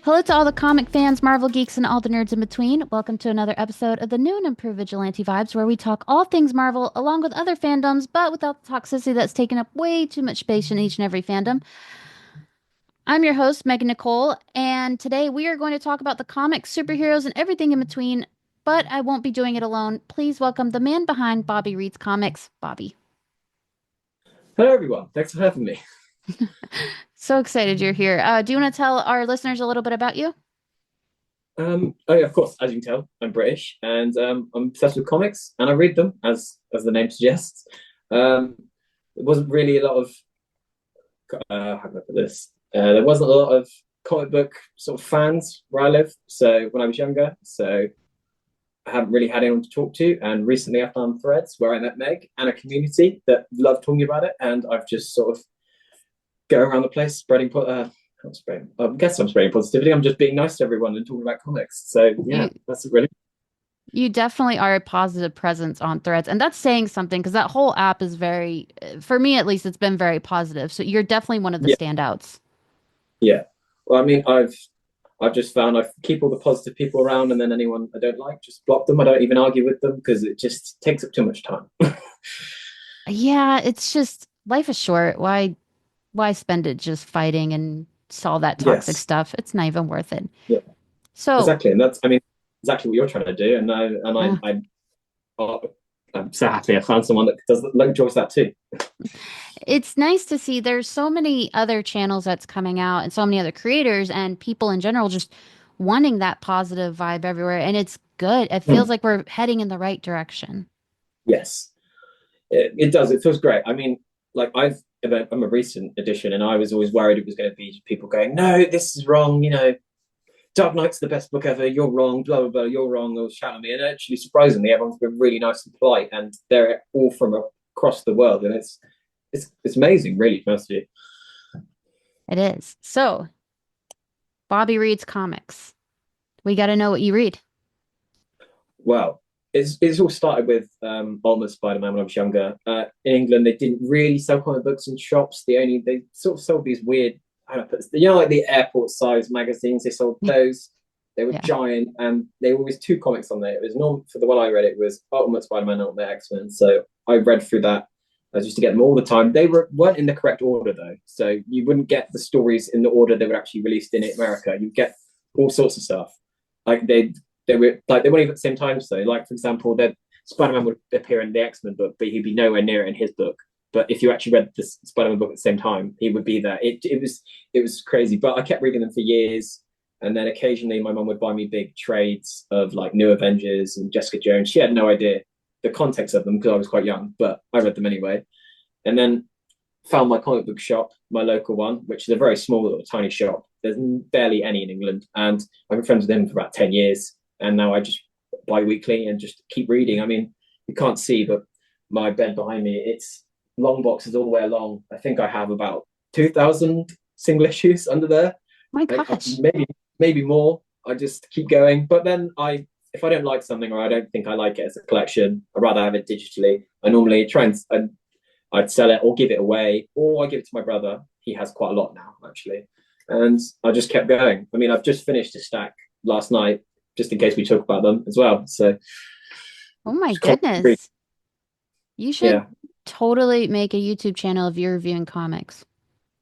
Hello to all the comic fans, Marvel geeks, and all the nerds in between. Welcome to another episode of the new and improved Vigilante Vibes, where we talk all things Marvel along with other fandoms, but without the toxicity that's taken up way too much space in each and every fandom. I'm your host, Megan Nicole, and today we are going to talk about the comics, superheroes, and everything in between, but I won't be doing it alone. Please welcome the man behind Bobby Reads Comics, Bobby. Hello, everyone. Thanks for having me. So excited you're here. Do you want to tell our listeners a little bit about you? Oh yeah, of course. As you can tell, I'm British, and I'm obsessed with comics, and I read them as the name suggests. Um, there wasn't really a lot of how can I put this? There wasn't a lot of comic book sort of fans where I live. So when I was younger, so I haven't really had anyone to talk to. And recently, I found Threads where I met Meg and a community that loved talking about it, and I've just sort of go around the place spreading not spreading. I guess I'm spreading positivity. I'm just being nice to everyone and talking about comics. So yeah, You that's really You definitely are a positive presence on Threads, and that's saying something because that whole app is very, for me at least, it's been very positive. So you're definitely one of the yeah, standouts. yeah. Well, I mean, I've just found I keep all the positive people around, and then anyone I don't like, just block them. I don't even argue with them because it just takes up too much time. Yeah, it's just life is short. Why spend it just fighting and all that toxic Yes, stuff? It's not even worth it. yeah, So, exactly, and that's I mean exactly what you're trying to do, and uh, oh, I'm so happy I found someone that does like enjoys that too. it's nice to see there's so many other channels that's coming out and so many other creators and people in general just wanting that positive vibe everywhere. And it's good. It feels Mm. like we're heading in the right direction. Yes, it does. It feels great. I mean, like I'm a recent addition, and I was always worried it was going to be people going, "No, this is wrong." Dark Knight's the best book ever. You're wrong. Blah blah blah. You're wrong. Or shouting at me. And actually, surprisingly, everyone's been really nice and polite, and they're all from across the world, and it's amazing, really, to be honest with you. It is. So, Bobby reads comics. We got to know what you read. Well, it's all started with Ultimate Spider-Man when I was younger. In England, they didn't really sell comic books in shops. They sort of sold these weird, how do I put this? Like the airport size magazines. They sold those. They were Yeah. giant, and they were always two comics on there. It was normal for the one I read. It was Ultimate Spider-Man, Ultimate X-Men. So I read through that. I used to get them all the time. They weren't in the correct order though, so you wouldn't get the stories in the order they were actually released in America. You get all sorts of stuff. Like they were like they weren't even at the same time. So, like for example, that Spider-Man would appear in the X-Men book, but he'd be nowhere near it in his book. But if you actually read the Spider-Man book at the same time, he would be there. It was crazy. But I kept reading them for years, and then occasionally my mum would buy me big trades of like New Avengers and Jessica Jones. She had no idea the context of them because I was quite young, but I read them anyway. And then found my comic book shop, my local one, which is a very small little tiny shop. There's barely any in England, and I've been friends with him for about 10 years. And now I just buy weekly and just keep reading. I mean, you can't see, but my bed behind me, it's long boxes all the way along. I think I have about 2,000 single issues under there. My Like, gosh. maybe more. I just keep going. But then if I don't like something or I don't think I like it as a collection, I'd rather have it digitally. I normally try and I'd sell it or give it away, or I give it to my brother. He has quite a lot now, actually. And I just kept going. I mean, I've just finished a stack last night, just in case we talk about them as well. So, Oh my just constantly, goodness. You should yeah. totally make a YouTube channel of you reviewing comics.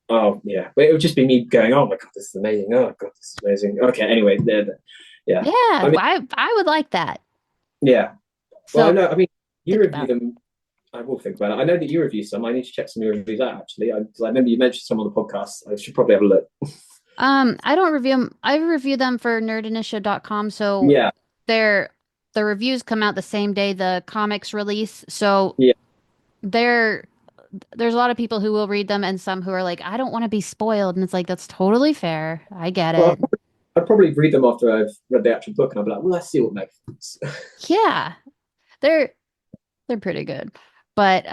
Oh, yeah. But it would just be me going, oh my God, this is amazing. Oh, God, this is amazing. Okay, anyway, yeah. Yeah, I mean, I would like that. yeah. Well, I So know, I mean, you think review about it. them. I will think about it. I know that you review some. I need to check some of your reviews out, actually. I remember you mentioned some on the podcast. I should probably have a look. I don't review them. I review them for nerdinitiative.com. So Yeah, they're the reviews come out the same day the comics release. So yeah. they're there's a lot of people who will read them and some who are like, I don't want to be spoiled. And it's like, that's totally fair. I get Well, it. I'd probably read them after I've read the actual book, and I'll be like, well, let's see what Meg thinks. Yeah, they're they're pretty good. But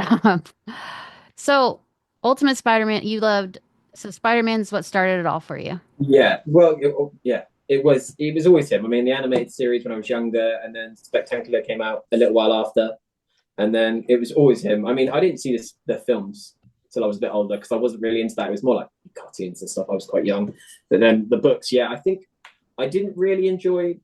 so Ultimate Spider-Man, you loved. So Spider-Man's what started it all for you. Yeah, well, yeah, it was always him. I mean, the animated series when I was younger, and then Spectacular came out a little while after, and then it was always him. I mean, I didn't see the films till I was a bit older because I wasn't really into that. It was more like cartoons and stuff. I was quite young, but then the books, yeah, I think I didn't really enjoy.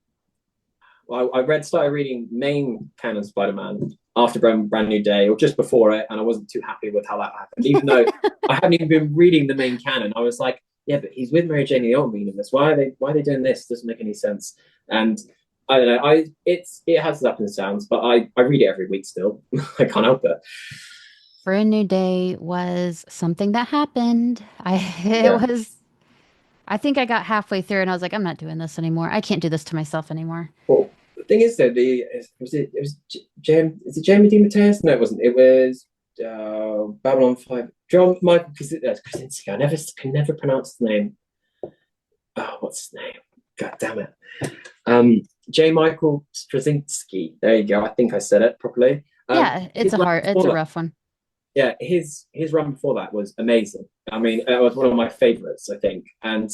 I started reading main canon Spider-Man after Brand New Day or just before it, and I wasn't too happy with how that happened. Even though I hadn't even been reading the main canon, I was like, yeah, but he's with Mary Jane in the old universe. Why are they doing this? It doesn't make any sense. And I don't know. It has its ups and downs, but I read it every week still. I can't help it. Brand New Day was something that happened. It Yeah. was, I think I got halfway through and I was like, I'm not doing this anymore. I can't do this to myself anymore. Well, the thing is though, it was James, is it Jamie DeMatteis? No, it wasn't. It was Babylon 5. John Michael Krasinski. I never can never pronounce the name. Oh, what's his name? God damn it. J. Michael Straczynski. There you go. I think I said it properly. Yeah, His run it's a before that, rough one. yeah, his run before that was amazing. I mean, it was one of my favorites, I think. And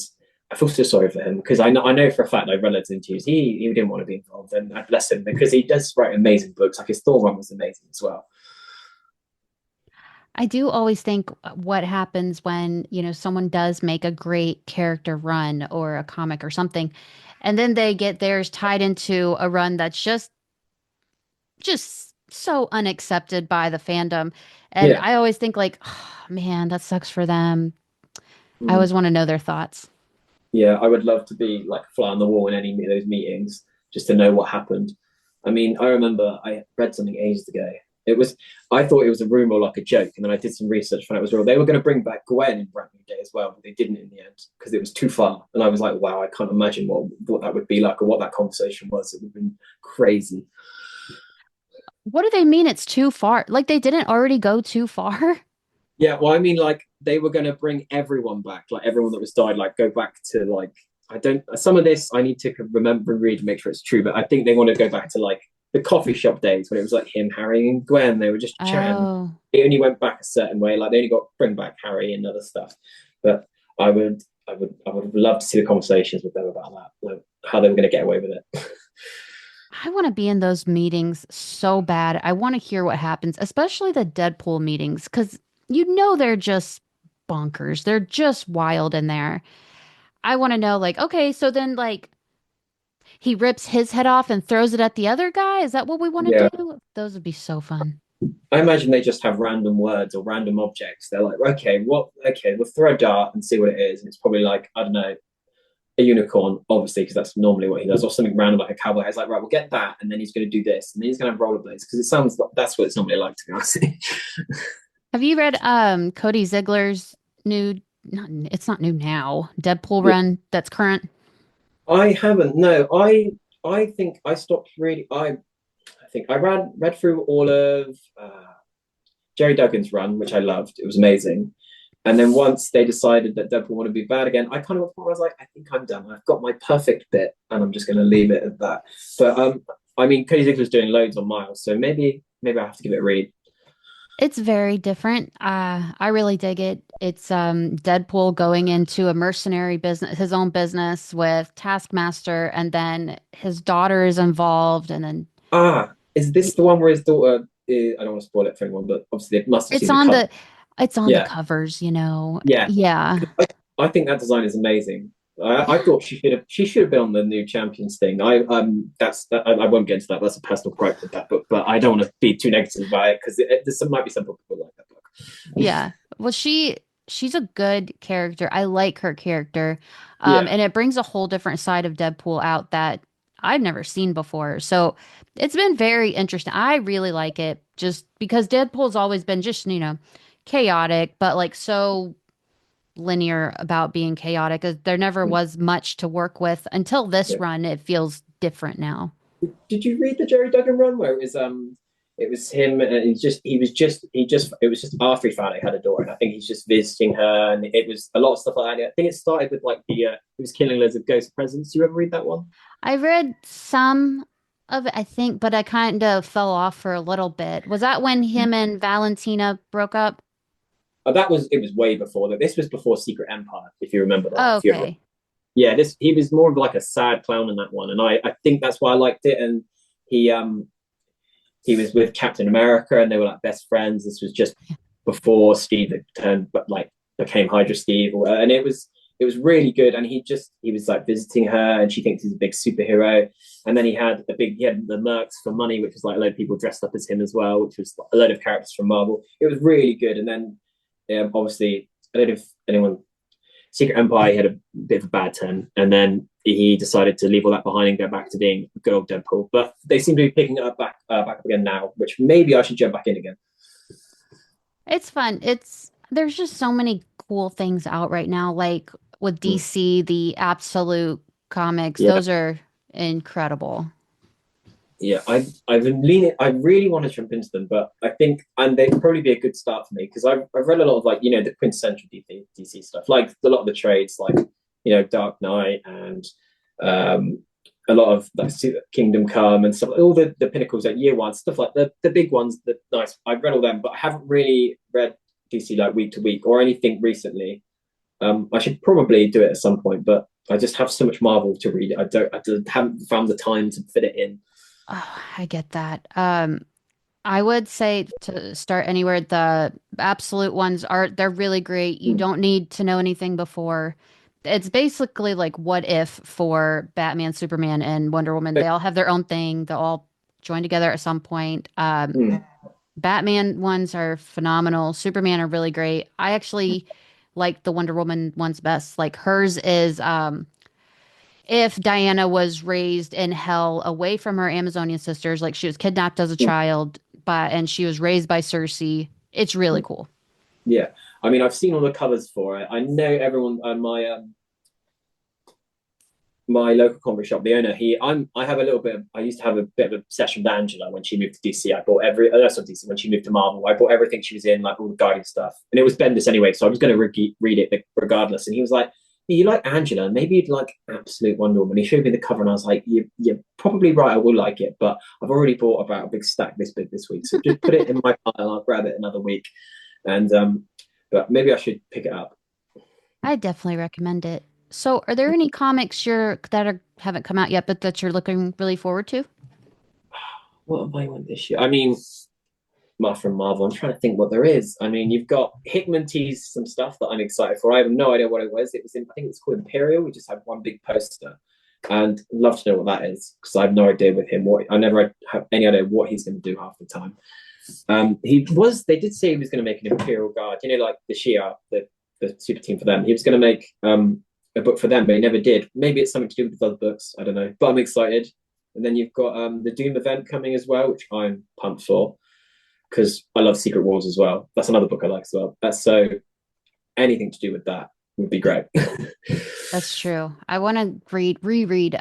I feel so sorry for him because I know for a fact I read loads of interviews. He didn't want to be involved, and I bless him because he does write amazing books. Like his Thor one was amazing as well. I do always think what happens when, someone does make a great character run or a comic or something, and then they get theirs tied into a run that's just so unaccepted by the fandom. And Yeah. I always think like, oh, man, that sucks for them. I Mm. always want to know their thoughts. Yeah, I would love to be like a fly on the wall in any of those meetings just to know what happened. I mean, I remember I read something ages ago. It was I thought it was a rumor or like a joke, and then I did some research, found out it was real. They were going to bring back Gwen in Brand New Day as well, but they didn't in the end because it was too far. And I was like, wow, I can't imagine what that would be like or what that conversation was. It would have been crazy. What do they mean it's too far? Like they didn't already go too far? Yeah, well, I mean, like they were going to bring everyone back, like everyone that was died, like go back to like I don't. Some of this I need to remember and read to make sure it's true, but I think they want to go back to like the coffee shop days when it was like him, Harry, and Gwen. They were just chatting. Oh, It only went back a certain way. Like they only got bring back Harry and other stuff. But I would love to see the conversations with them about that, like how they were going to get away with it. I want to be in those meetings so bad. I want to hear what happens, especially the Deadpool meetings, because they're just bonkers. They're just wild in there. I want to know, like, okay, so then, like, he rips his head off and throws it at the other guy. Is that what we want to Yeah, do? Those would be so fun. I imagine they just have random words or random objects. They're like, okay, what? Okay, we'll throw a dart and see what it is, and it's probably like I don't know, a unicorn, obviously, because that's normally what he does, or something random like a cowboy. He's like, right, we'll get that, and then he's going to do this, and then he's going to have rollerblades because it sounds like that's what it's normally like to be honest. Have you read Cody Ziegler's new, not, it's not new now, Deadpool Yeah, run that's current? I haven't. No, I think I stopped reading. I think I read through all of Jerry Duggan's run, which I loved. It was amazing. And then once they decided that Deadpool wanted to be bad again, I was like, I think I'm done. I've got my perfect bit, and I'm just going to leave it at that. But I mean, Cody Ziegler's doing loads on Miles, so maybe I have to give it a read. It's very different. I really dig it. It's Deadpool going into a mercenary business, his own business with Taskmaster, and then his daughter is involved, and then Ah, is this the one where his daughter? I don't want to spoil it for anyone, but obviously they must have it's seen the on cover. it's on the Yeah, covers. yeah. Yeah. I think that design is amazing. I thought she should have been on the new champions thing. I won't get into that. That's a personal gripe with that book, but I don't want to be too negative about it because there might be some people who like that book. Yeah. Well, she's a good character. I like her character. Yeah, And it brings a whole different side of Deadpool out that I've never seen before. So it's been very interesting. I really like it just because Deadpool's always been just, chaotic, but like so linear about being chaotic. There never was much to work with until this yeah. run. It feels different now. Did you read the Jerry Duggan run where it was him and it was just after he found out he had a daughter and I think he's just visiting her and it was a lot of stuff like that. I think it started with like he was killing loads of ghost presents. You ever read that one? I read some of it, I think, but I kind of fell off for a little bit. Was that when him and Valentina broke up? That was it was way before that. This was before Secret Empire, if you remember that. Oh, If you ever, okay. yeah, this he was more of like a sad clown in that one, and I think that's why I liked it. And he he was with Captain America, and they were like best friends. This was just before Steve had turned, but like became Hydra Steve, and it was really good. And he was like visiting her, and she thinks he's a big superhero. And then he had the Mercs for Money, which was like a load of people dressed up as him as well, which was a load of characters from Marvel. It was really good. And then obviously, I don't know if anyone, Secret Empire had a bit of a bad turn, and then he decided to leave all that behind and go back to being good old Deadpool. But they seem to be picking it up back up again now, which maybe I should jump back in again. It's fun. There's just so many cool things out right now. Like with Mm. DC, the Absolute comics, Yeah, those are incredible. yeah. I've been leaning. I really want to jump into them, but I think and they'd probably be a good start for me because I've read a lot of like the quintessential DC stuff, like a lot of the trades, like Dark Knight and um a lot of like Kingdom Come and stuff, all the pinnacles at year one, stuff like the big ones. That nice. I've read all them, but I haven't really read DC like week to week or anything recently. I should probably do it at some point, but I just have so much Marvel to read. I just haven't found the time to fit it in. Oh, I get that. I would say to start anywhere. The Absolute ones they're really great. You Mm. don't need to know anything before. It's basically like what if for Batman, Superman, and Wonder Woman. They all have their own thing. They'll all join together at some point. Mm. Batman ones are phenomenal. Superman are really great. I actually like the Wonder Woman ones best. Like hers is if Diana was raised in hell away from her Amazonian sisters, like she was kidnapped as a child, and she was raised by Cersei. It's really cool. Yeah, I mean, I've seen all the covers for it. I know everyone. My local comic shop, the owner, I have a little bit. I used to have a bit of a obsession with Angela when she moved to DC. I bought that's not DC when she moved to Marvel. I bought everything she was in, like all the Guardian stuff, and it was Bendis anyway. So I was going to read it regardless. And he was like, "Yeah, you like Angela? Maybe you'd like Absolute Wonder Woman." He showed me the cover, and I was like, "You're probably right. I will like it, but I've already bought about a big stack this big this week, so just put it in my pile. I'll grab it another week." And but maybe I should pick it up. I definitely recommend it. So, are there any comics haven't come out yet, but that you're looking really forward to? What have I won this year? I mean, from Marvel. I'm trying to think what there is. I mean, you've got Hickman teased some stuff that I'm excited for. I have no idea what it was. It was I think it's called Imperial. We just had one big poster, and I'd love to know what that is because I have no idea with him. I never have any idea what he's going to do half the time. They did say he was going to make an Imperial Guard. Like the Shia, the super team for them. He was going to make a book for them, but he never did. Maybe it's something to do with other books. I don't know, but I'm excited. And then you've got the Doom event coming as well, which I'm pumped for because I love Secret Wars as well. That's another book I like as well. That's so anything to do with that would be great. That's true. I want to reread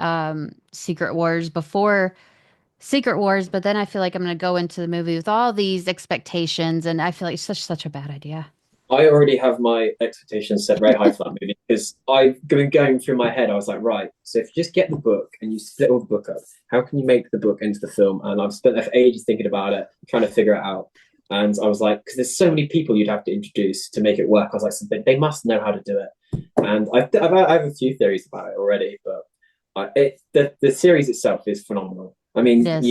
Secret Wars before Secret Wars, but then I feel like I'm going to go into the movie with all these expectations, and I feel like it's such a bad idea. I already have my expectations set very high for that movie because I've been going through my head. I was like, right, so if you just get the book and you split all the book up, how can you make the book into the film? And I've spent ages thinking about it, trying to figure it out. And I was like, because there's so many people you'd have to introduce to make it work. I was like, so they must know how to do it. And I have a few theories about it already, but the series itself is phenomenal. I It mean, is.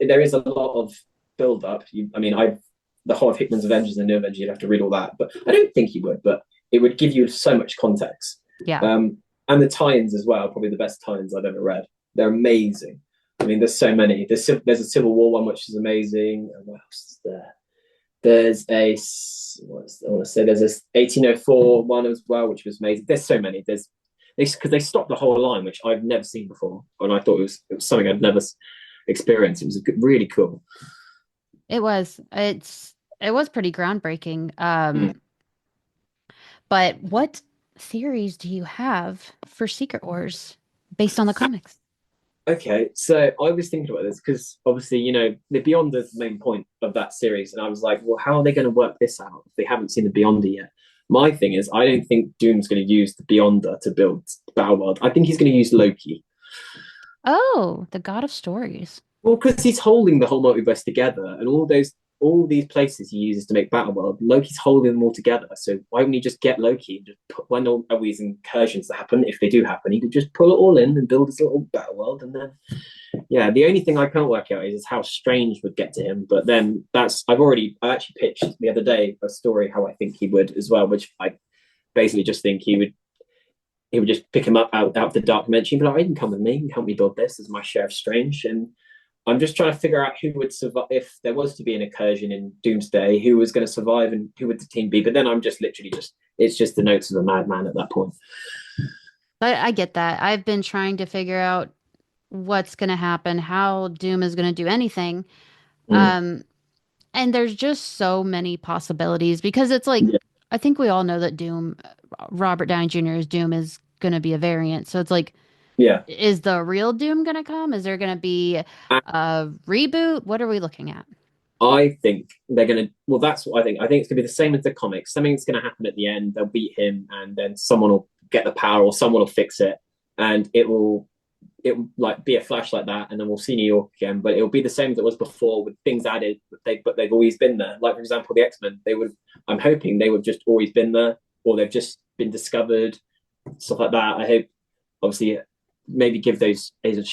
there is a lot of build up. I mean, the whole of Hickman's Avengers and New Avengers, you'd have to read all that, but I don't think you would. But it would give you so much context, Yeah. and the tie-ins as well. Probably the best tie-ins I've ever read. They're amazing. I mean, there's so many. There's a Civil War one which is amazing. And what else is there? There's a I want to say there's this 1804 one as well, which was amazing. There's so many. Because they stopped the whole line, which I've never seen before, and I thought it was something I'd never experienced. It was really cool. It was. It was pretty groundbreaking. Mm. But what theories do you have for Secret Wars based on the comics? Okay, so I was thinking about this because obviously, the Beyonder is the main point of that series, and I was like, well, how are they going to work this out if they haven't seen the Beyonder yet? My thing is, I don't think Doom's going to use the Beyonder to build Battleworld. I think he's going to use Loki. Oh, the God of Stories. Well, because he's holding the whole multiverse together, and all these places he uses to make Battleworld, Loki's holding them all together. So why wouldn't he just get Loki and just when all these incursions that happen, if they do happen, he could just pull it all in and build his little Battleworld, and then yeah. The only thing I can't work out is how Strange would get to him. But then I actually pitched the other day a story how I think he would as well, which I basically just think he would. he would just pick him up out of the dark dimension. He'd be like, "You can come with me. You can help me build this as my share of Strange." And I'm just trying to figure out who would survive if there was to be an incursion in Doomsday. Who was going to survive, and who would the team be? But then I'm just literally just it's just the notes of a madman at that point. But I get that. I've been trying to figure out what's going to happen, how Doom is going to do anything. Mm. Um, and there's just so many possibilities because it's like Yeah, I think we all know that Doom, Robert Downey Jr.'s Doom is going to be a variant. So it's like, yeah. is the real Doom going to come? Is there going to be a reboot? What are we looking at? I think they're gonna. Well, that's what I think. I think it's gonna be the same as the comics. Something's gonna happen at the end. They'll beat him, and then someone will get the power, or someone will fix it, and it will like be a flash like that, and then we'll see New York again. But it'll be the same as it was before, with things added. But they've always been there. Like for example, the X-Men. They would. I'm hoping they would just always been there, or they've just been discovered, stuff like that. I hope, obviously, maybe give those Agents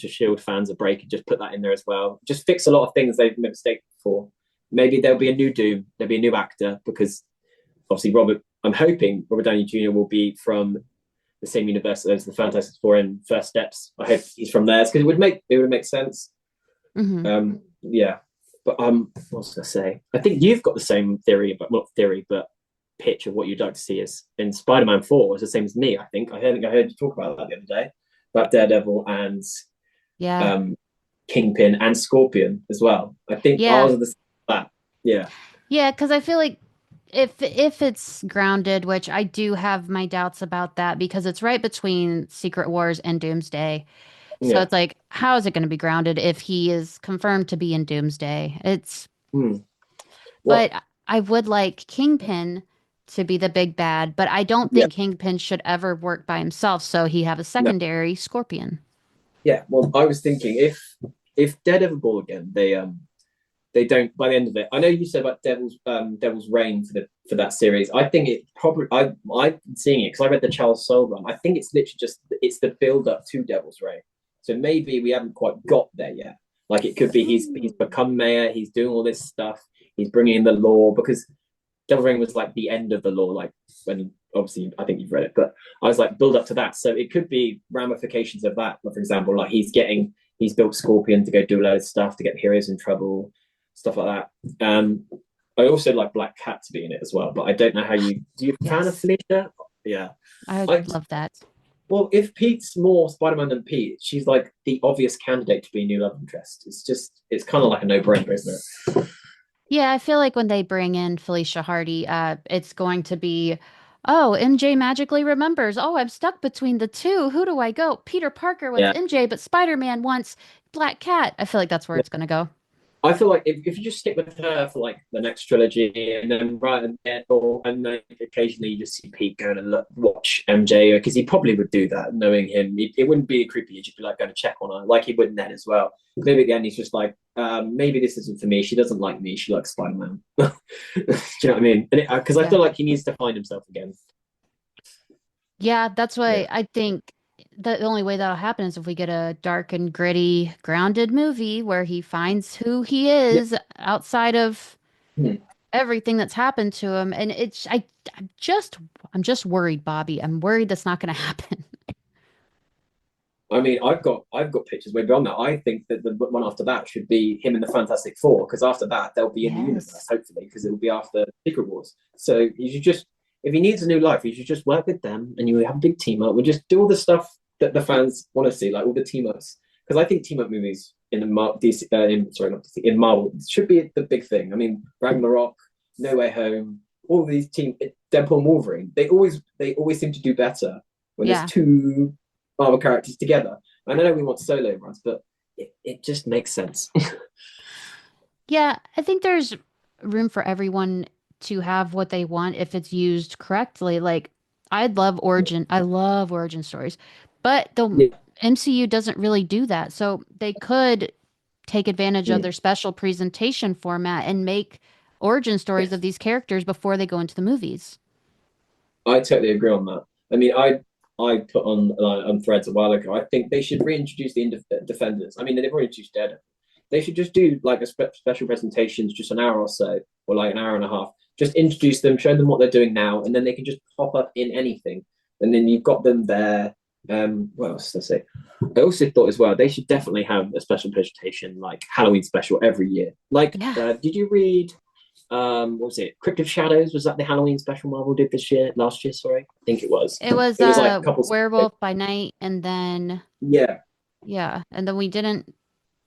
of Shield fans a break and just put that in there as well. Just fix a lot of things they've made mistakes before. Maybe there'll be a new Doom. There'll be a new actor because obviously Robert. I'm hoping Robert Downey Jr. will be from the same universe as the Fantastic Four in First Steps. I hope he's from theirs because it would make sense. Hmm. Yeah, but what was I say? I think you've got the same theory, but not theory, but pitch of what you'd like to see is in Spider-Man 4 is the same as me. I heard you talk about that the other day about Daredevil and Yeah. um, Kingpin and Scorpion as well. I think Yeah. ours are the that. Yeah, Yeah, because I feel like if it's grounded, which I do have my doubts about that because it's right between Secret Wars and Doomsday. So yeah. it's like, how is it going to be grounded if he is confirmed to be in Doomsday? Hmm. What? But I would like Kingpin to be the big bad, but I don't Yeah, think Kingpin should ever work by himself. So he have a no, secondary Scorpion. yeah. Well, I was thinking if Daredevil ball again, they don't by the end of it. I know you said about Devil's Reign for that series. I think it probably I've been seeing it because I read the Charles Soule run. I think it's literally just it's the build up to Devil's Reign. So maybe we haven't quite got there yet. Like it could be he's become mayor, he's doing all this stuff, he's bringing in the law because Devil's Reign was like the end of the law, like when obviously I think you've read it, but I was like build up to that. So it could be ramifications of that. Like, for example, like he's built Scorpion to go do a load of stuff to get heroes in trouble, stuff like that. I also like Black Cat to be in it as well, but I don't know how you do. You fan of Yes, Felicia? Yeah. I I would love that. well, if Pete's more Spider-Man than Pete, she's like the obvious candidate to be a new love interest. It's kind of like a no-brainer, isn't it? Yeah, I feel like when they bring in Felicia Hardy, it's going to be, oh, MJ magically remembers. Oh, I'm stuck between the two. Who do I go? Peter Parker wants Yeah. MJ, but Spider-Man wants Black Cat. I feel like that's where it's going to go. I feel like if you just stick with her for like the next trilogy, and then right and then, and then occasionally you just see Pete going to watch MJ because he probably would do that, knowing him. It wouldn't be creepy. He'd just be like going to check on her, like he would Ned as well. Maybe again he's just like, maybe this isn't for me. She doesn't like me. She likes Spider Man. Do you know what I mean? Because I Yeah. feel like he needs to find himself again. Yeah, that's Yeah, why I think the only way that'll happen is if we get a dark and gritty, grounded movie where he finds who he yeah. is outside of Hmm. everything that's happened to him. And I'm just worried, Bobby. I'm worried that's not going to happen. I mean, I've got pictures way beyond that. I think that the one after that should be him in the Fantastic Four, because after that they'll be in the universe, Yes. hopefully, because it will be after Secret Wars. So you should just, if he needs a new life, you should just work with them, and you have a big team up. We'll just do all the stuff that the fans want to see, like all the team ups. Because I think team up movies in the DC, sorry, not DC, in Marvel should be the big thing. I mean, Ragnarok, No Way Home, all these team, Deadpool and Wolverine, they always seem to do better when there's Yeah. two Marvel characters together. I know we want solo runs, but it just makes sense. Yeah, I think there's room for everyone to have what they want if it's used correctly. Like, I love origin stories, but the Yeah. MCU doesn't really do that. So they could take advantage of Mm. their special presentation format and make origin stories of Yes, these characters before they go into the movies. I totally agree on that. I mean, I put on threads a while ago. I think they should reintroduce the Defenders. I mean, they've already introduced Daredevil. They should just do like a special presentations, just an hour or so, or like an hour and a half. Just introduce them, show them what they're doing now, and then they can just pop up in anything. and then you've got them there. What else did I say? I also thought as well they should definitely have a special presentation like Halloween special every year. Like, Yeah. did you read what was it? Crypt of Shadows? Was that the Halloween special Marvel did this year? Last year, sorry, I think it was. It was It was like a couple. Werewolf by Night, and then Yeah, yeah, and then we didn't.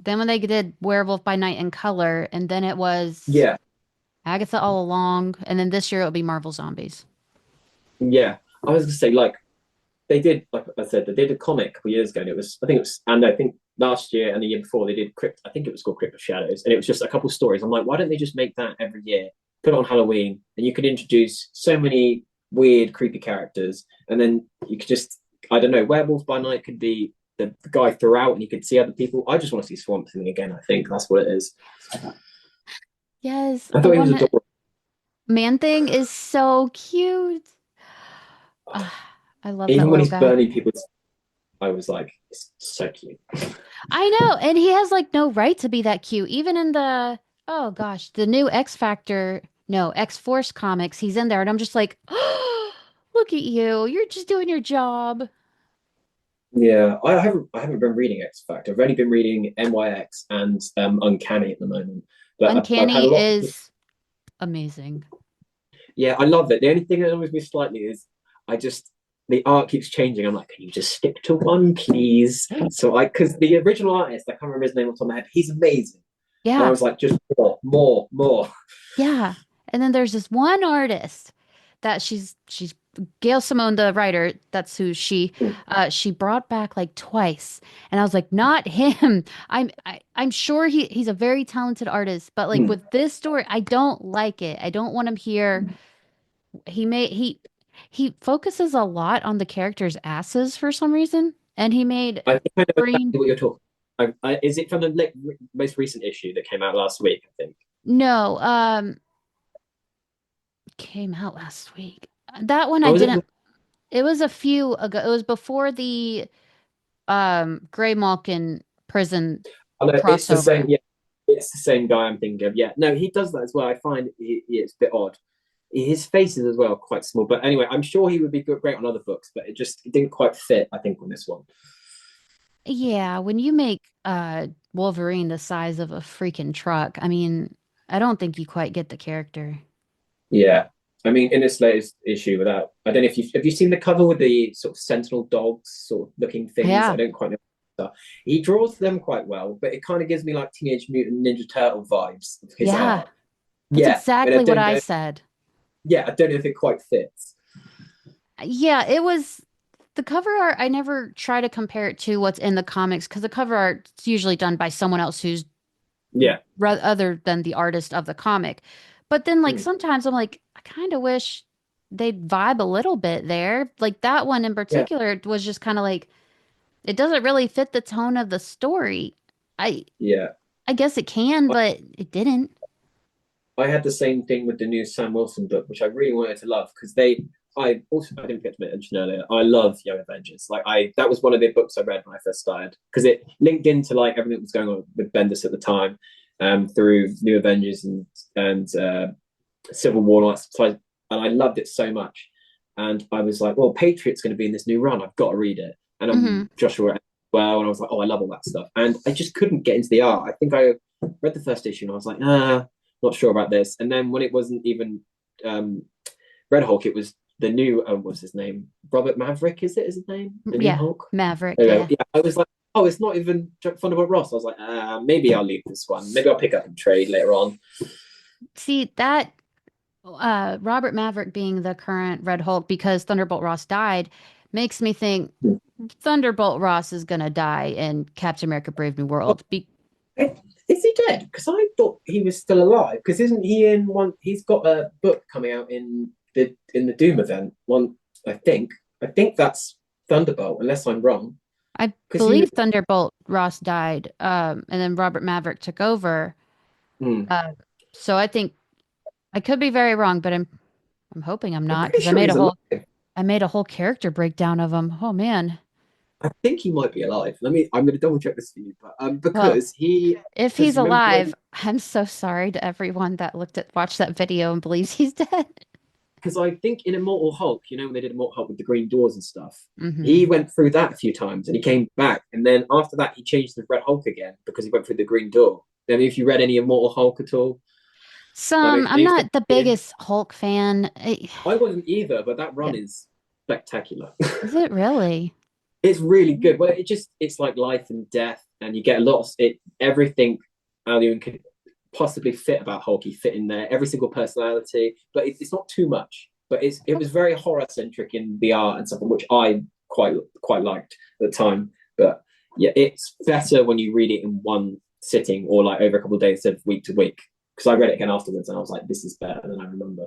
Then when they did Werewolf by Night in color, and then it was yeah, Agatha All Along, and then this year it'll be Marvel Zombies. yeah. I was gonna say like they did, like I said, they did a comic a couple of years ago, and it was, I think it was, and I think last year and the year before they did Crypt. I think it was called Crypt of Shadows, and it was just a couple of stories. I'm like, why don't they just make that every year? Put it on Halloween, and you could introduce so many weird, creepy characters, and then you could just, I don't know, Werewolves by Night could be the guy throughout, and you could see other people. I just want to see Swamp Thing again. I think that's what it is. Yes, I I thought he was want to. adorable. Man Thing is so cute. Ah, I love that Even when little he's guy. burning people, I was like, it's so cute. I know, and he has like no right to be that cute. Even in the oh gosh, the new X Factor, no, X Force comics, he's in there, and I'm just like, oh, look at you. You're just doing your job. Yeah, I haven't been reading X Factor. I've only been reading NYX and Uncanny at the moment. But I've had a Uncanny lot of people. is amazing. Yeah, I love it. The only thing that annoys me slightly is I just the art keeps changing. I'm like, can you just stick to one, please? So I because the original artist, I can't remember his name off the top of my head, he's amazing. And I Yeah, was like, just more, more, more. yeah. And then there's this one artist that she's Gail Simone, the writer. That's who she brought back like twice, and I was like, not him. I'm sure he's a very talented artist, but like with this story, I don't like it. I don't want him here. He made he focuses a lot on the characters' asses for some reason, and he made I think I know green. exactly what you're talking. Is it from the most recent issue that came out last week? I think. No, came out last week. That one I Oh, is it? didn't. It was a few ago. It was before the Gray Malkin prison Oh, no, it's the crossover. same. Yeah, it's the same guy I'm thinking of. Yeah, no, he does that as well. I find it's a bit odd. His face is as well quite small, but anyway, I'm sure he would be great on other books, but it didn't quite fit. I think on this one. Yeah, when you make Wolverine the size of a freaking truck, I mean, I don't think you quite get the character. Yeah, I mean, in this latest issue, without I don't know if you have you seen the cover with the sort of sentinel dogs sort of looking things. I Yeah, don't quite know. He draws them quite well, but it kind of gives me like Teenage Mutant Ninja Turtle vibes of his yeah, art. that's Yeah, and I exactly what don't I know. said. Yeah, I don't know if it quite fits. Yeah, it was the cover art. I never try to compare it to what's in the comics because the cover art's usually done by someone else who's Yeah. other than the artist of the comic. But then, like, Hmm. sometimes I'm like, I kind of wish they'd vibe a little bit there. Like, that one in Yeah. particular was just kind of like, it doesn't really fit the tone of the story. I Yeah. I guess it can, but it didn't. I had the same thing with the new Sam Wilson book, which I really wanted to love because I didn't get to mention earlier. I love Young Avengers. Like that was one of the books I read when I first started because it linked into like everything that was going on with Bendis at the time, through New Avengers and Civil War and all that. And I loved it so much. And I was like, well, Patriot's going to be in this new run. I've got to read it. And Hmm. I'm Joshua as well. And I was like, oh, I love all that stuff. And I just couldn't get into the art. I think I read the first issue and I was like, not sure about this. And then when it wasn't even um, Red Hulk, it was the new, what's his name? Robert Maverick, is it? Is his name? The new Yeah, Hulk? Maverick. There you go. Yeah. Yeah, I was like, oh, it's not even Thunderbolt Ross. I was like, maybe I'll leave this one. Maybe I'll pick up and trade later on. See that Robert Maverick being the current Red Hulk because Thunderbolt Ross died makes me think Thunderbolt Ross is gonna die in Captain America: Brave New World. Is he dead? Because I thought he was still alive. Because isn't he in one? He's got a book coming out in the Doom event. One, I think. I think that's Thunderbolt, unless I'm wrong. I Because he was. believe Thunderbolt Ross died, and then Robert Maverick took over. Hmm. Uh, so I think I could be very wrong, but I'm hoping I'm I'm not pretty because sure he's alive. I made a whole character breakdown of him. Oh man. I think he might be alive. I'm going to double check this for you, but Well, because he, if because he's remember alive, when I'm so sorry to everyone that watched that video and believes he's dead. because I think in Immortal Hulk, you know, when they did Immortal Hulk with the green doors and stuff, Hmm. he went through that a few times and he came back. And then after that, he changed the Red Hulk again because he went through the green door. I mean, if you read any Immortal Hulk at all, that Some, makes I'm any not sense the to you? biggest Hulk fan. I wasn't either, but that Yeah. run is spectacular. Is it really? It's really good. Well, it's like life and death, and you get a lot of it. Everything Alien could possibly fit about Hulk, he fit in there. Every single personality, but it's not too much. But it was very horror centric in the art and stuff, which I quite liked at the time. But yeah, it's better when you read it in one sitting or like over a couple of days instead of week to week. Because I read it again afterwards and I was like, this is better than I remember.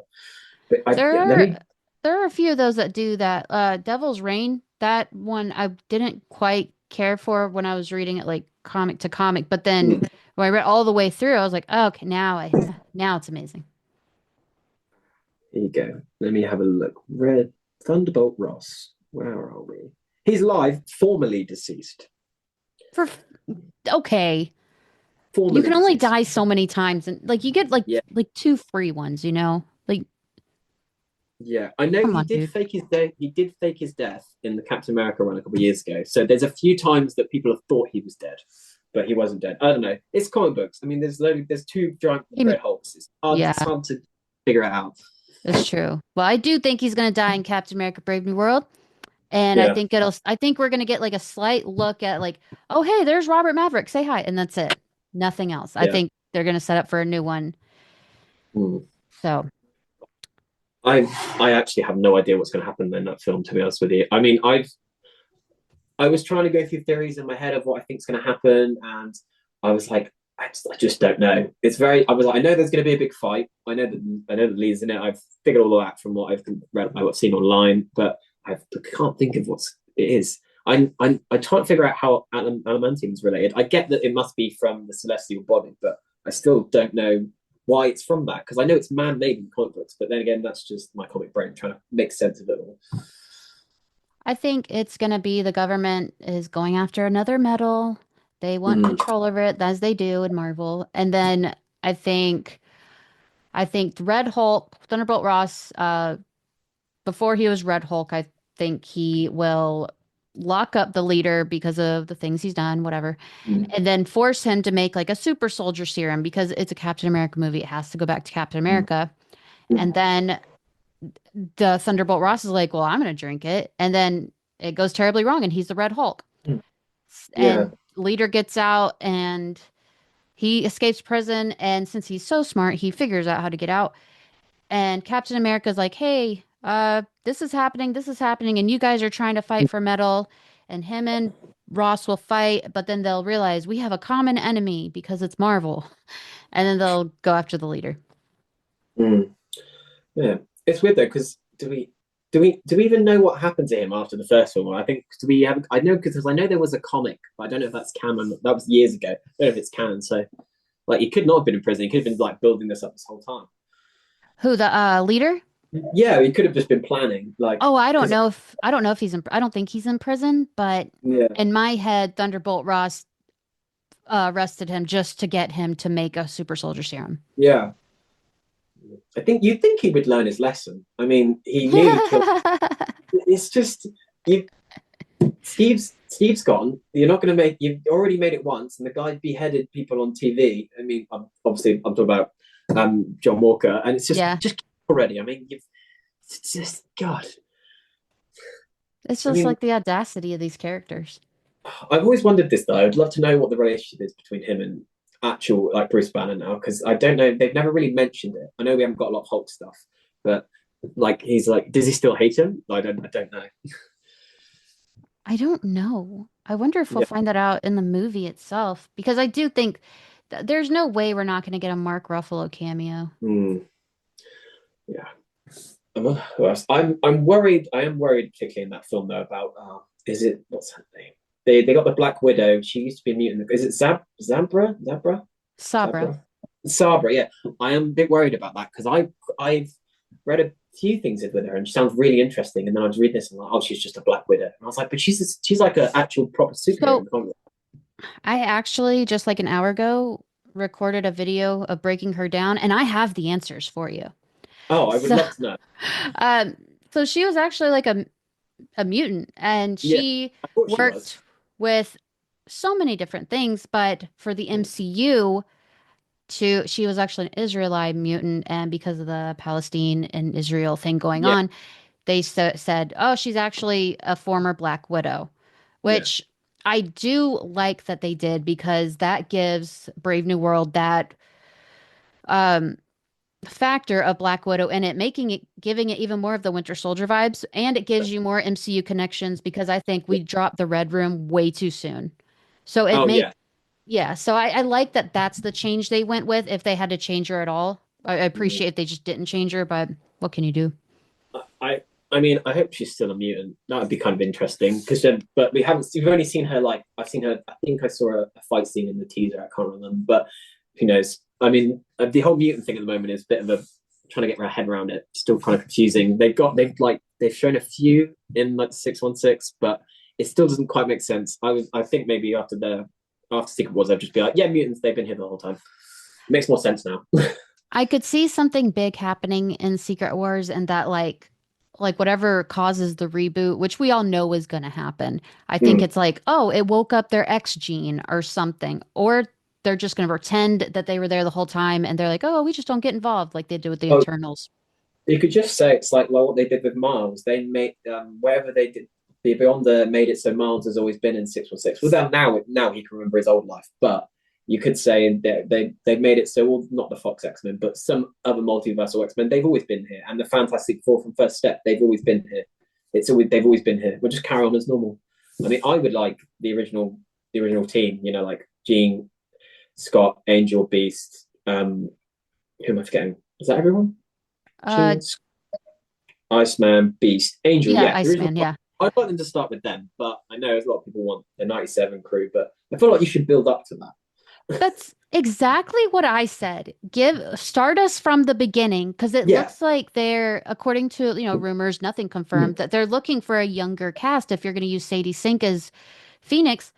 But let There, me. there are a few of those that do that. Devil's Reign, that one I didn't quite care for when I was reading it like comic to comic, but then Hmm, when I read all the way through, I was like, oh, okay, now it's amazing. here you go. Let me have a look. Red Thunderbolt Ross. Where are we? He's live, formerly deceased. For okay, you Formerly can only deceased. die so many times, and like you get Yeah, like two free ones, you know? Like, yeah. I know come he on, did dude. fake his death. He did fake his death in the Captain America run a couple of years ago. So there's a few times that people have thought he was dead, but he wasn't dead. I don't know. It's comic books. I mean, there's two giant He, red hulks. It's yeah, hard to figure it out. it's true. Well, I do think he's gonna die in Captain America: Brave New World. And Yeah, I think we're gonna get like a slight look at like, oh hey, there's Robert Maverick, say hi, and that's it. Nothing else. I yeah. think they're gonna set up for a new one. Hmm. So I I actually have no idea what's going to happen in that film. To be honest with you, I mean, I was trying to go through theories in my head of what I think is going to happen, and I was like, I just don't know. It's very. I was like, I know there's going to be a big fight. I know the lead's in it. I've figured all of that from what I've read, I've seen online, but I can't think of what it is. I can't figure out how adamantium is related. I get that it must be from the celestial body, but I still don't know why it's from that because I know it's man-made in comic books, but then again, that's just my comic brain trying to make sense of it all. I think it's gonna be the government is going after another metal. They want Mm, control over it, as they do in Marvel. And then I think I think Red Hulk, Thunderbolt Ross, before he was Red Hulk, I think he will lock up the leader because of the things he's done, whatever, mm, and then force him to make like a super soldier serum because it's a Captain America movie. It has to go back to Captain mm, America. And then the Thunderbolt Ross is like, well, I'm going to drink it. And then it goes terribly wrong and he's the Red Hulk. mm. Yeah. And leader gets out and he escapes prison. And since he's so smart, he figures out how to get out. And Captain America's like, hey, this is happening, and you guys are trying to fight for metal, and him and Ross will fight, but then they'll realize we have a common enemy because it's Marvel, and then they'll go after the leader. Mm. Yeah, it's weird though because do we even know what happened to him after the first film? I think do we have? I know because I know there was a comic, but I don't know if that's canon. That was years ago. I don't know if it's canon. So like, he could not have been in prison. He could have been like building this up this whole time. Who the leader? Yeah, he could have just been planning. Like, Oh, because I don't know if he's in. I don't think he's in prison, but yeah, in my head, Thunderbolt Ross arrested him just to get him to make a super soldier serum. yeah. I think you'd think he would learn his lesson. I mean, he nearly killed. It's just you. Steve's gone. You're not going to make. You've already made it once, and the guy beheaded people on TV. I mean, obviously, I'm talking about John Walker, and it's Yeah, just already. I mean, it's just God. it's I just mean, like the audacity of these characters. I've always wondered this though. I'd love to know what the relationship is between him and actual like Bruce Banner now, because I don't know. They've never really mentioned it. I know we haven't got a lot of Hulk stuff, but like he's like, does he still hate him? I don't know. I don't know. I wonder if we'll Yeah. find that out in the movie itself because I do think there's no way we're not going to get a Mark Ruffalo cameo. Mm, yeah. I'm worried. I am worried, particularly in that film though, about is it what's her name? They got the Black Widow. She used to be a mutant. Is it Sabra. Zabra? Sabra, yeah. I am a bit worried about that because I've read a few things with her and she sounds really interesting. And then I was reading this and like, oh, she's just a Black Widow. And I was like, but she's like an actual proper superhero in So the comic. I actually just an hour ago recorded a video of breaking her down, and I have the answers for you. Oh, I would So, love to know. um, so she was actually like a mutant, and Yeah, she I thought she was. worked with so many different things. But for the Mm. MCU, she was actually an Israelite mutant, and because of the Palestine and Israel thing going Yeah, on, they said, "Oh, she's actually a former Black Widow," yeah, which I do like that they did because that gives Brave New World that um factor of Black Widow in it, making it giving it even more of the Winter Soldier vibes, and it gives you more MCU connections because I think yeah. we dropped the Red Room way too soon. So it Oh, make yeah. yeah, so I like that that's the change they went with if they had to change her at all. I Mm. appreciate if they just didn't change her, but what can you do? I, I mean, I hope she's still a mutant. That would be kind of interesting because, but we've only seen her like I've seen her. I think I saw a fight scene in the teaser. I can't remember, but who knows? I mean, the whole mutant thing at the moment is a bit of a trying to get my head around it. Still kind of confusing. They've shown a few in like 616, but it still doesn't quite make sense. I think maybe after Secret Wars, they'll just be like, yeah, mutants. They've been here the whole time. It makes more sense now. I could see something big happening in Secret Wars and that like whatever causes the reboot, which we all know is going to happen. I think Mm. it's like, oh, it woke up their X gene or something. Or they're just going to pretend that they were there the whole time and they're like, oh, we just don't get involved like they did with the Oh, Eternals. you could just say it's like well, what they did with Miles. They made wherever they did the Beyonder made it so Miles has always been in 616. Well, then now he can remember his old life, but you could say they made it so all, not the Fox X Men, but some other multiversal X Men. They've always been here, and the Fantastic Four from First Step. They've always been here. They've always been here. We'll just carry on as normal. I mean, I would like the original team. You know, like Jean, Scott, Angel, Beast. Who am I forgetting? Is that everyone? Uh, Jean, Iceman, Beast, Angel. yeah, Yeah, the original. Iceman, yeah. I'd like them to start with them, but I know a lot of people want the 97 crew, but I feel like you should build up to that. That's exactly what I said. Start us from the beginning because it Yeah. looks like they're, according to, rumors, nothing confirmed, Mm, that they're looking for a younger cast. If you're going to use Sadie Sink as Phoenix,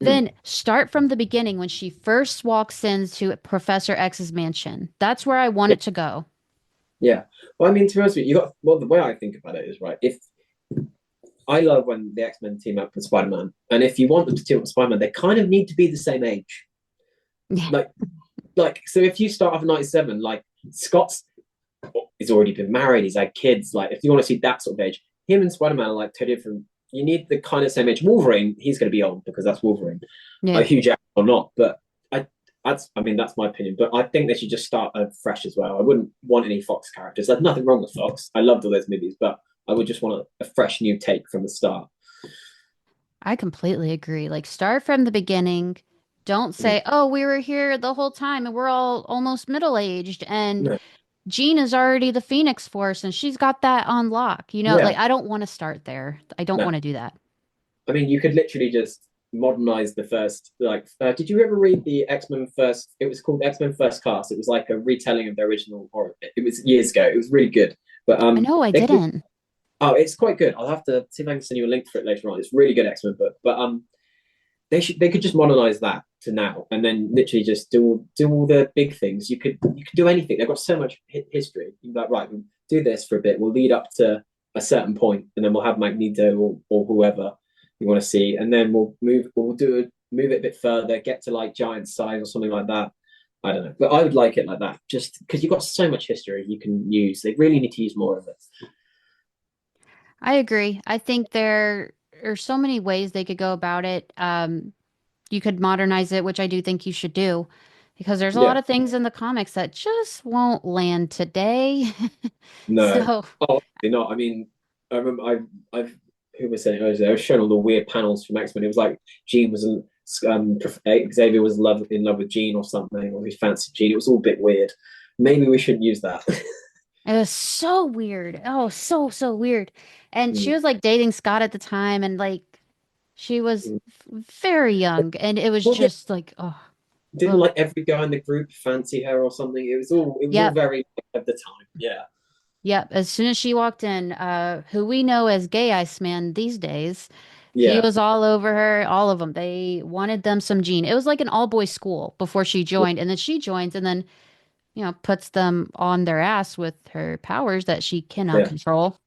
mm, then start from the beginning when she first walks into Professor X's mansion. That's where I want yeah. it to go. Yeah. Well, I mean, to be honest with you, well, the way I think about it is right. If I love when the X Men team up with Spider Man, and if you want them to team up with Spider Man, they kind of need to be the same age. Yeah. Like, so if you start off at 97, like Scott's he's already been married, he's had kids. Like, if you want to see that sort of age, him and Spider Man are like totally different. You need the kind of same age. Wolverine, he's going to be old because that's Wolverine, a Yeah. huge actor or not. But I mean, that's my opinion. But I think they should just start fresh as well. I wouldn't want any Fox characters. There's nothing wrong with Fox. I loved all those movies, but I would just want a fresh new take from the start. I completely agree. Like, start from the beginning. Don't Mm. say, oh, we were here the whole time and we're all almost middle-aged and No. Jean is already the Phoenix Force and she's got that on lock. Yeah. Like I don't want to start there. I don't No. want to do that. I mean, you could literally just modernize the first. Like, did you ever read the X Men First? It was called X Men First Class. It was like a retelling of the original, or it was years ago. It was really good. But I know I they could, didn't. oh, it's quite good. I'll have to see if I can send you a link for it later on. It's a really good X Men book. But they could just modernize that to now, and then literally just do all the big things. You could do anything. They've got so much history. You're like, right, we'll do this for a bit. We'll lead up to a certain point, and then we'll have Magneto or whoever you want to see, and then move it a bit further, get to like giant size or something like that. I don't know, but I would like it like that, just because you've got so much history you can use. They really need to use more of it. I agree. I think there are so many ways they could go about it. You could modernize it, which I do think you should do, because there's a lot Yeah, of things in the comics that just won't land today. no, So, oh, not. I mean, I remember I've who was saying I was showing all the weird panels from X Men. It was like Jean was Xavier was in love with Jean or something, or he fancied Jean. It was all a bit weird. Maybe we shouldn't use that. it was so weird. Oh, so, so weird. And she Mm, was like dating Scott at the time, and like she was mm. very young, and it was Well, yeah, just like, oh, didn't ugh. like every guy in the group fancy her or something. It was all Yep, very of the time. Yeah, yep. As soon as she walked in, who we know as Gay Iceman these days, he yeah. was all over her, all of them. They wanted them some Jean. It was like an all boys school before she Well, joined, and then she joins, and then puts them on their ass with her powers that she cannot Yeah. control.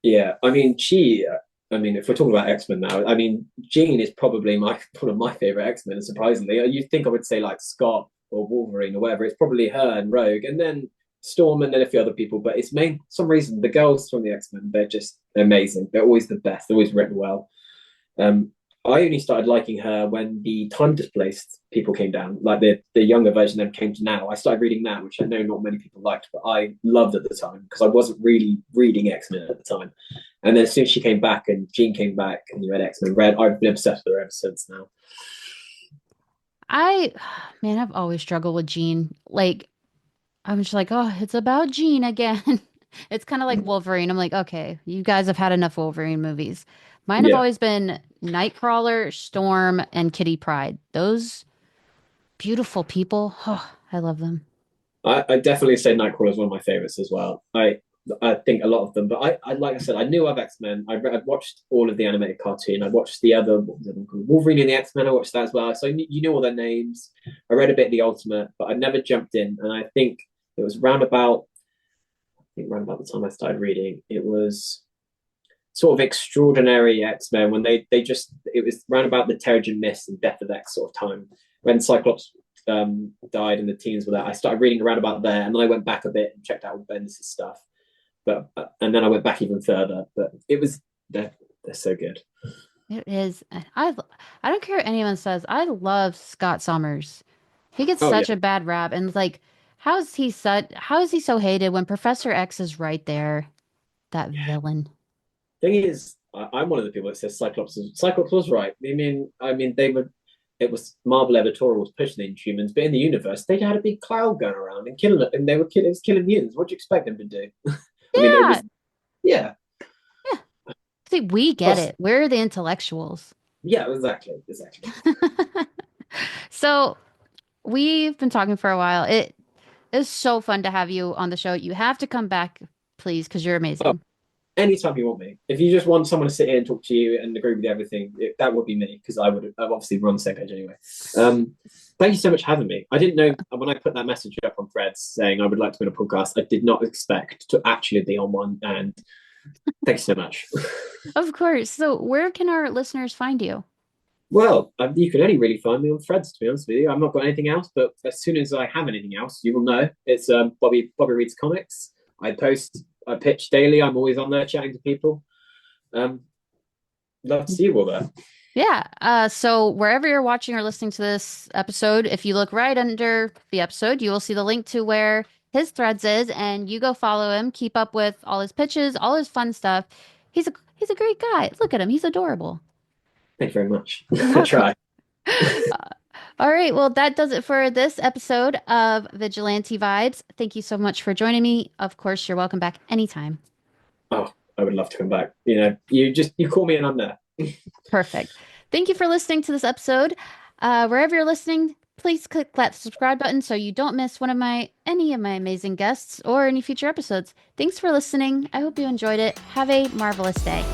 Yeah, I mean, if we're talking about X-Men now, I mean, Jean is probably my one of my favorite X-Men, surprisingly. You'd think I would say like Scott or Wolverine or whatever. It's probably her and Rogue, and then Storm, and then a few other people. But it's main for some reason the girls from the X-Men, they're just amazing. They're always the best. They're always written well. Um, I only started liking her when the time displaced people came down, like the younger version then came to now. I started reading that, which I know not many people liked, but I loved at the time because I wasn't really reading X-Men at the time. And then as soon as she came back and Jean came back and you had X-Men Red, I've been obsessed with her ever since now. I, man, I've always struggled with Jean. Like, I'm just like, oh, it's about Jean again. It's kind of like Wolverine. I'm like, okay, you guys have had enough Wolverine movies. Mine have Yeah, always been Nightcrawler, Storm, and Kitty Pryde. Those beautiful people. Oh, I love them. I definitely say Nightcrawler is one of my favorites as well. I think a lot of them, but I like I said, I knew of X Men. I'd watched all of the animated cartoon. I watched the other what was it called? Wolverine and the X Men. I watched that as well, so you knew all their names. I read a bit of the Ultimate, but I never jumped in. And I think it was round about the time I started reading. It was sort of extraordinary X Men when they just it was round about the Terrigen Mist and Death of X sort of time when Cyclops died and the teens were there. I started reading around about there, and then I went back a bit and checked out all Bendis' stuff. But and then I went back even further. But it was they're so good. It is. And I don't care what anyone says. I love Scott Summers. He gets Oh yeah, such a bad rap, and like, how is he so hated when Professor X is right there? That villain. thing is, I'm one of the people that says Cyclops was right. I mean, they were. It was Marvel editorial was pushing the Inhumans, but in the universe, they had a big cloud going around and killing it, and they were killing, it was killing mutants. What do you expect them to do? I mean, it Yeah, was yeah. yeah. See, we get Plus, it. We're the intellectuals. yeah, exactly. So we've been talking for a while. It is so fun to have you on the show. You have to come back, please, because you're Oh, amazing. anytime you want me. If you just want someone to sit here and talk to you and agree with everything, that would be me because I've obviously run the same page anyway. Um, Thank you so much for having me. I didn't know when I put that message up on Threads saying I would like to be on a podcast. I did not expect to actually be on one, and thank you so much. Of course. So where can our listeners find you? Well, you can only really find me on Threads, to be honest with you. I've not got anything else, but as soon as I have anything else, you will know. It's Bobby Reads Comics. I pitch daily. I'm always on there chatting to people. Um, Love to see you all there. Yeah. So wherever you're watching or listening to this episode, if you look right under the episode, you will see the link to where his threads is, and you go follow him, keep up with all his pitches, all his fun stuff. He's a great guy. Look at him. He's adorable. Thank you very much. You're I welcome. try. All right. Well, that does it for this episode of Vigilante Vibes. Thank you so much for joining me. Of course, you're welcome back anytime. Oh, I would love to come back. You call me and I'm there. Perfect. Thank you for listening to this episode. Wherever you're listening, please click that subscribe button so you don't miss any of my amazing guests or any future episodes. Thanks for listening. I hope you enjoyed it. Have a marvelous day.